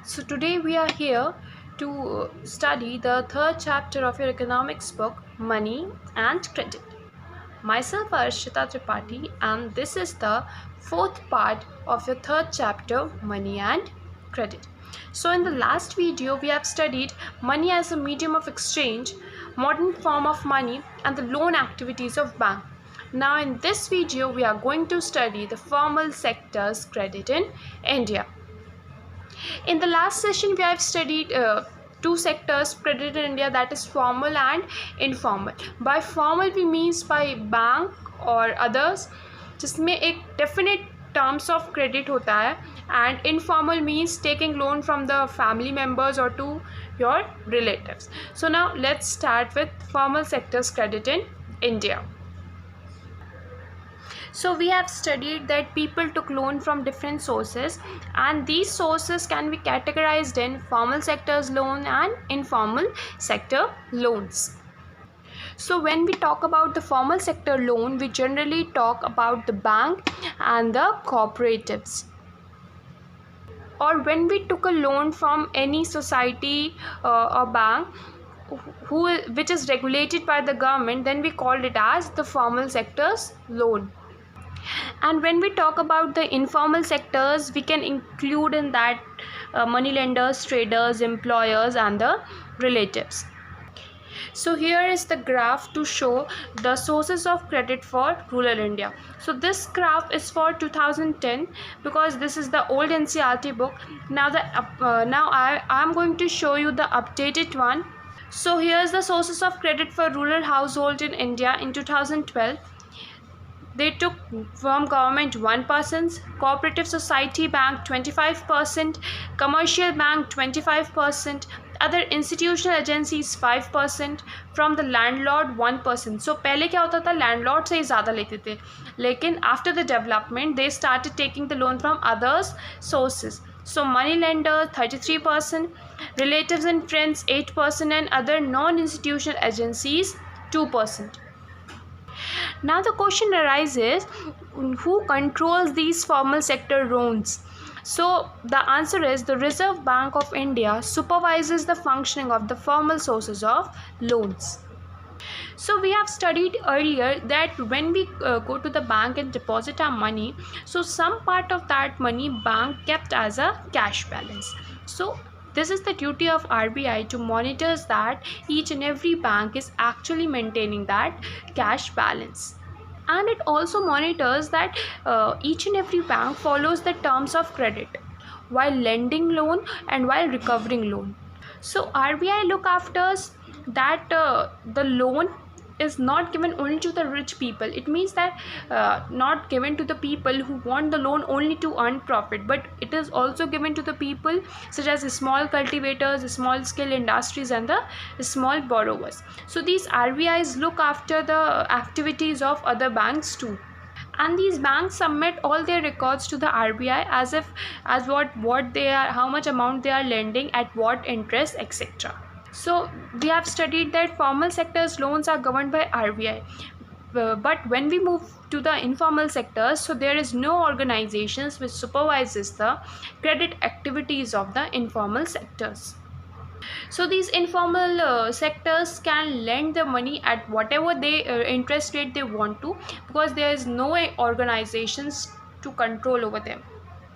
So today we are here to study the third chapter of your economics book, Money and Credit. Myself Arshita Tripathi, and this is the fourth part of your third chapter, Money and Credit. So in the last video we have studied money as a medium of exchange, modern form of money, and the loan activities of bank. Now in this video we are going to study the formal sector's credit in India. In the last session we have studied two sectors credit in India, that is formal and informal. By formal we means by bank or others जिसमें एक definite terms of credit होता है, and informal means taking loan from the family members or to your relatives. So now let's start with formal sector's credit in India. So we have studied that people took loan from different sources, and these sources can be categorized in formal sector's loan and informal sector loans. So when we talk about the formal sector loan, we generally talk about the bank and the cooperatives. Or when we took a loan from any society or bank which is regulated by the government, then we called it as the formal sector's loan. And when we talk about the informal sectors, we can include in that money lenders, traders, employers, and the relatives. So here is the graph to show the sources of credit for rural India. So this graph is for 2010 because this is the old NCERT book. Now I am going to show you the updated one. So here's the sources of credit for rural household in India in 2012. They took from government 1%, cooperative society bank 25%, commercial bank 25%, other institutional agencies 5%, from the landlord 1%. So पहले क्या होता था, landlord से ही ज़्यादा लेते थे, लेकिन after the development they started taking the loan from others sources. So money lender 33%, relatives and friends 8%, and other non-institutional agencies 2%. Now the question arises, who controls these formal sector loans? So the answer is the Reserve Bank of India supervises the functioning of the formal sources of loans. So we have studied earlier that when we go to the bank and deposit our money, so some part of that money bank kept as a cash balance. So this is the duty of RBI to monitor that each and every bank is actually maintaining that cash balance. And it also monitors that each and every bank follows the terms of credit while lending loan and while recovering loan. So RBI look after that the loan is not given only to the rich people. It means that not given to the people who want the loan only to earn profit, but it is also given to the people such as small cultivators, small scale industries, and the small borrowers. So these RBIs look after the activities of other banks too, and these banks submit all their records to the RBI as what they are, how much amount they are lending, at what interest, etc. So we have studied that formal sector's loans are governed by RBI, but when we move to the informal sectors, so there is no organizations which supervises the credit activities of the informal sectors. So these informal sectors can lend the money at whatever they interest rate they want to, because there is no organizations to control over them.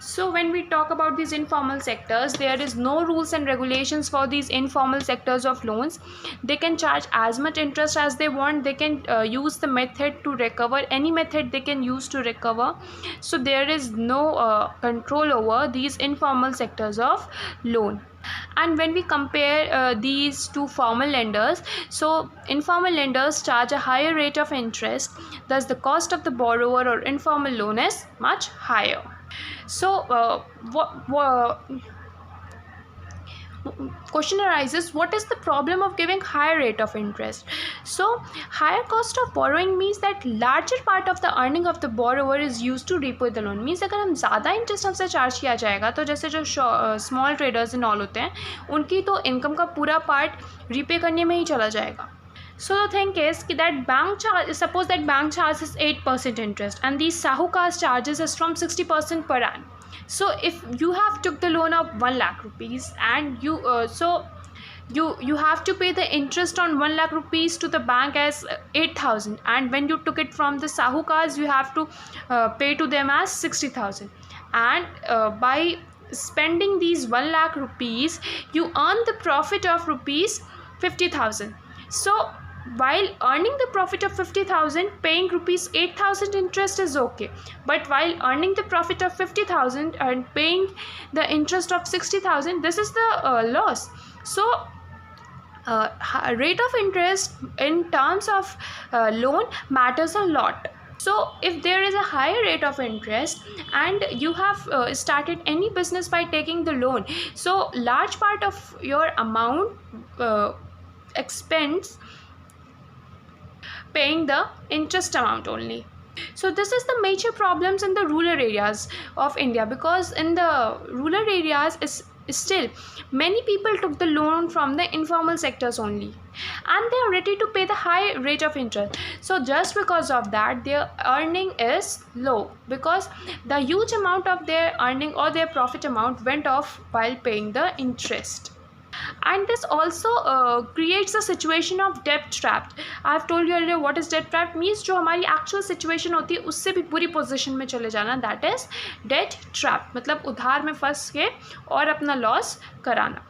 So when we talk about these informal sectors, there is no rules and regulations for these informal sectors of loans. They can charge as much interest as they want. They can use the method to recover, any method they can use to recover. So there is no control over these informal sectors of loan. And when we compare these two formal lenders, so informal lenders charge a higher rate of interest, thus the cost of the borrower or informal loan is much higher. So question arises, what is the problem of giving higher rate of interest? So higher cost of borrowing means that larger part of the earning of the borrower is used to repay the loan. Means अगर हम ज़्यादा interest हमसे charge किया जाएगा, तो जैसे जो small traders in all होते हैं, उनकी तो इनकम का पूरा पार्ट रीपे करने में ही चला जाएगा. So the thing is that suppose that bank charges 8% interest, and these Sahukar's charges is from 60% per annum. So if you have took the loan of 1 lakh rupees and you have to pay the interest on 1 lakh rupees to the bank as 8,000, and when you took it from the sahukars you have to pay to them as 60,000, and by spending these 1 lakh rupees you earn the profit of rupees 50,000. So while earning the profit of 50,000, paying rupees 8,000 interest is okay, but while earning the profit of 50,000 and paying the interest of 60,000, this is the loss. So rate of interest in terms of loan matters a lot. So if there is a higher rate of interest and you have started any business by taking the loan, so large part of your amount expense paying the interest amount only. So this is the major problems in the rural areas of India, because in the rural areas is still many people took the loan from the informal sectors only, and they are ready to pay the high rate of interest. So just because of that their earning is low, because the huge amount of their earning or their profit amount went off while paying the interest. And this also creates a situation of debt trap. I have told you earlier what is debt trap means. जो हमारी actual situation होती है उससे भी बुरी position में चले जाना, that is debt trap, मतलब उधार में फंस के और अपना loss कराना.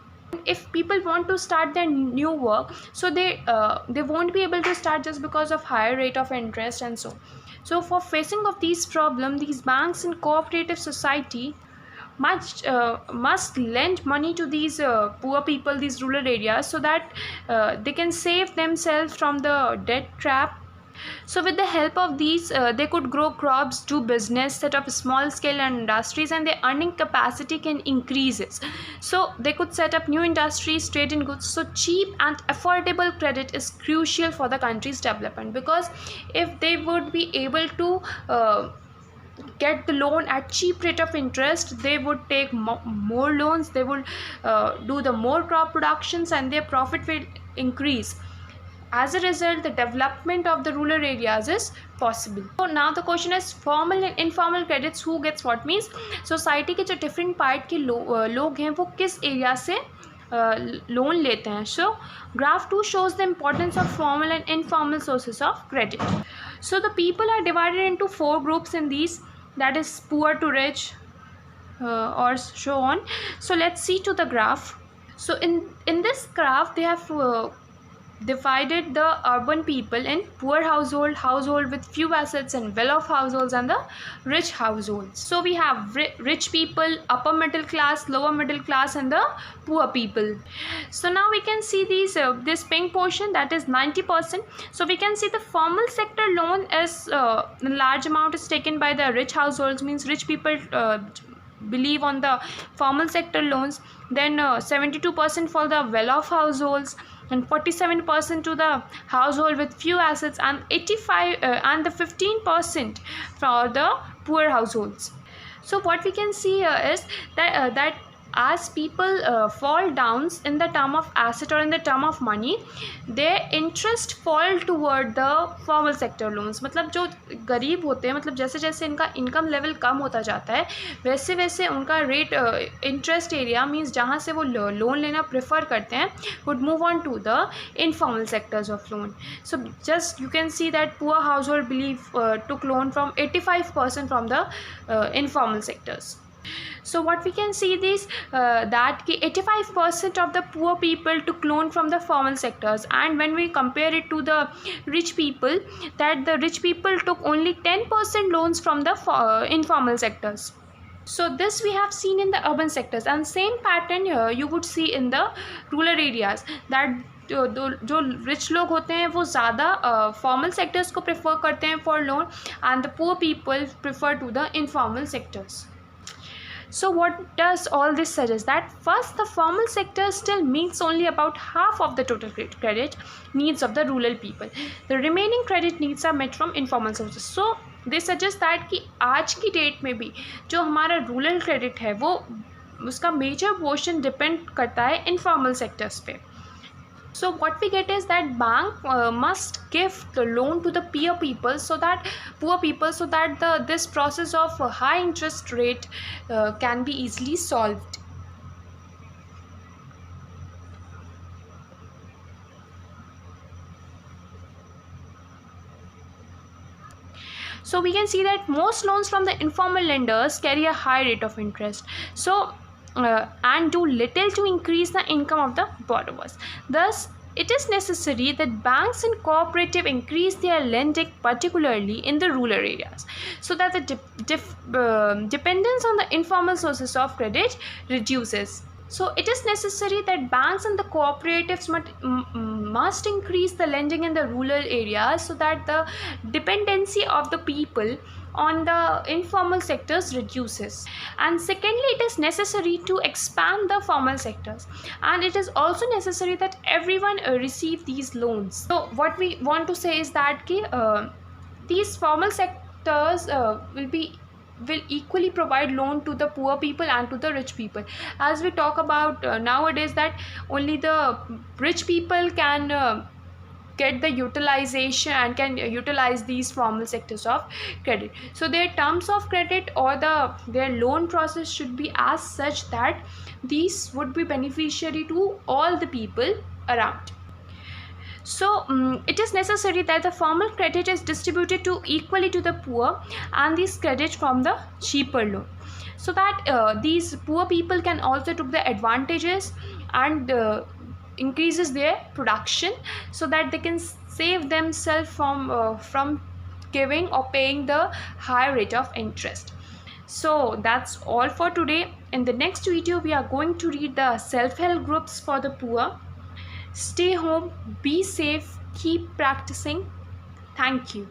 If people want to start their new work, so they won't be able to start just because of higher rate of interest and so. So for facing of these problems, these banks and cooperative society must lend money to these poor people, these rural areas, so that they can save themselves from the debt trap. So with the help of these they could grow crops, do business, set up small scale industries, and their earning capacity can increases. So they could set up new industries, trade in goods. So cheap and affordable credit is crucial for the country's development, because if they would be able to get the loan at cheap rate of interest, they would take more loans, they would do the more crop productions, and their profit will increase. As a result, the development of the rural areas is possible. So now the question is formal and informal credits, who gets what? Means society के जो different part के लोग हैं वो किस area से loan लेते हैं. So graph 2 shows the importance of formal and informal sources of credit. So the people are divided into 4 groups in these, that is poor to rich or so on. So let's see to the graph. So in this graph they have divided the urban people in poor household with few assets, and well-off households, and the rich households. So we have rich people, upper middle class, lower middle class, and the poor people. So now we can see these this pink portion, that is 90%. So we can see the formal sector loan is a large amount is taken by the rich households, means rich people believe on the formal sector loans. Then 72% for the well-off households, and 47% to the household with few assets, and 15% for the poor households. So what we can see here is that as people fall down in the term of asset or in the term of money, their interest fall toward the formal sector loans. मतलब जो गरीब होते हैं, मतलब जैसे जैसे इनका income level कम होता जाता है, वैसे वैसे उनका रेट इंटरेस्ट एरिया मीन्स जहाँ से वो लोन लेना प्रेफर करते हैं would move on to the informal sectors of loan. So just you can see that poor household took loan from 85% from the informal sectors. So what we can see is that 85% of the poor people took loan from the formal sectors, and when we compare it to the rich people, that the rich people took only 10% loans from the informal sectors. So this we have seen in the urban sectors, and same pattern here you would see in the rural areas, that जो rich लोग होते हैं वो ज़्यादा formal sectors को prefer करते हैं for loan, and the poor people prefer to the informal sectors. So what does all this suggest? That first, the formal sector still meets only about half of the total credit needs of the rural people. The remaining credit needs are met from informal sources. So they suggest that कि आज की date में भी जो हमारा rural credit है वो उसका मेजर पोर्शन डिपेंड करता है इनफॉर्मल सेक्टर्स पे. So what we get is that bank must give the loan to the poor people, so that this process of high interest rate can be easily solved. So we can see that most loans from the informal lenders carry a high rate of interest, so and do little to increase the income of the borrowers. Thus it is necessary that banks and cooperative increase their lending, particularly in the rural areas, so that the dependence on the informal sources of credit reduces. So it is necessary that banks and the cooperatives must increase the lending in the rural areas, so that the dependency of the people on the informal sectors reduces. And secondly, it is necessary to expand the formal sectors, and it is also necessary that everyone receive these loans. So what we want to say is that these formal sectors will equally provide loan to the poor people and to the rich people. As we talk about nowadays, that only the rich people can get the utilization and can utilize these formal sectors of credit. So their terms of credit or their loan process should be as such that these would be beneficiary to all the people around. So it is necessary that the formal credit is distributed to equally to the poor, and these credit from the cheaper loan, so that these poor people can also take the advantages and increases their production, so that they can save themselves from giving or paying the high rate of interest. So that's all for today. In the next video we are going to read the self-help groups for the poor. Stay home, be safe, keep practicing. Thank you.